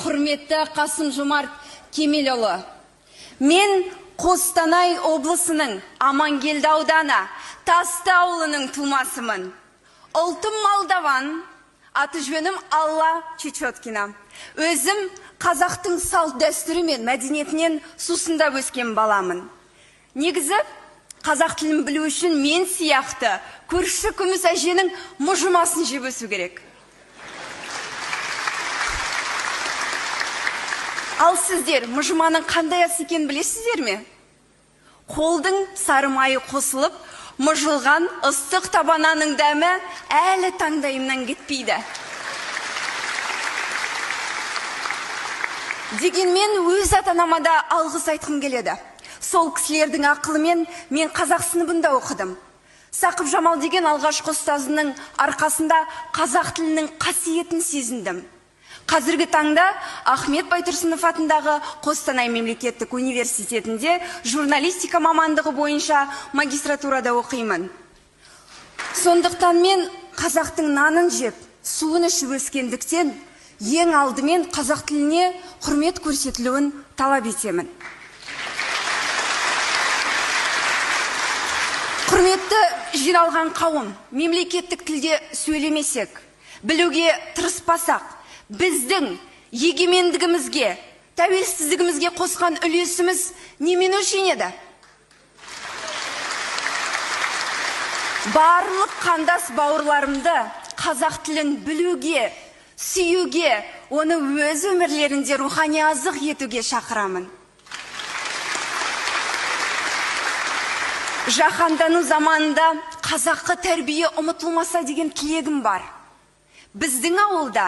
құрметті Қасым-Жомарт Кемелұлы. Мен Қостанай облысының Амангелді ауданы Тасты ауылының тумасымын. Ұлтым Молдаван, аты жөнім Алла Чечеткина. Өзім қазақтың салт дәстүрі мен мәдениетінен сусындап өскен баламын. Негізі, қазақ тілін білу үшін мен сияқты көрші күміс әженің мұжымасын жеп өсу керек. Ал сіздер мұжыманың қандай ас екенін білесіздер ме? Қолдың сары майы қосылып, мұжылған ыстық табананың дәмі әлі таңдайымнан кетпейді. Дегенмен өз ата-анама да алғыс айтқым келеді. Сол кісілердің ақылымен мен қазақ сыныбында оқыдым. Сақып Жамал деген алғашқы ұстазының арқасында қазақ тілінің қасиетін сезіндім. Қазіргі таңда Ахмет Байтұрсынов атындағы Қостанай мемлекеттік университетінде журналистика мамандығы бойынша магистратурада оқимын. Сондықтан мен қазақтың нанын жеп, суын ішіп өскендіктен ең алдымен қазақ тіліне құрмет көрсетілуін талап етемін. Құрметті жиналған қауым, мемлекеттік тілде сөйлемесек, білуге тырыспасақ, біздің егемендігімізге, тәуелсіздігімізге қосқан үлесіміз немен өлшенеді? Барлық қандас бауырларымды қазақ тілін білуге, сүюге, оны өз өмірлерінде рухани азық етуге шақырамын. Жаһандану заманында қазақы тәрбие ұмытылмаса деген тілегім бар. Біздің ауылда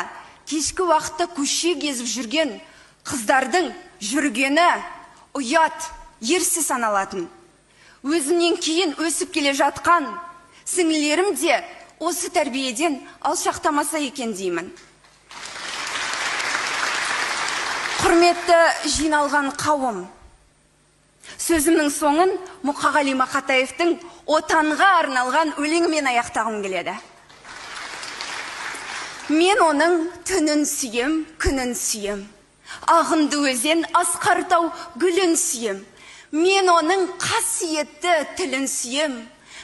кешкі уақытта көше кезіп жүрген қыздардың жүргені ұят, ерсі саналатын. Өзімнен кейін өсіп келе жатқан сіңлілерім де осы тәрбиеден алшақтамаса екен деймін. Құрметті жиналған қауым, сөзімнің соңын Мұқағали Мақатаевтың отанға арналған өлеңімен аяқтағым келеді. Мен оның түнін сүйем, күнін сүйем. Ағынды өзен, асқар тау гүлін сүйем. Мен оның қасиетті тілін сүйем.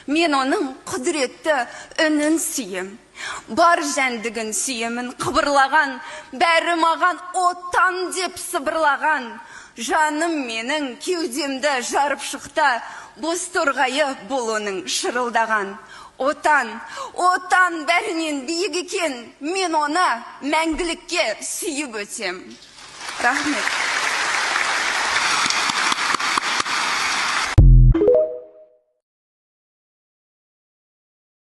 Мен оның құдіретті үнін сүйем. Бар жәндігін сүйемін қыбырлаған, бәрі маған отан деп сыбырлаған. Жаным менің кеудемді жарып шықта, боз торғайы бұл оның шырылдаған. Отан, отан бәрінен биік екен, мен оны мәңгілікке сүйіп өтем. Рахмет.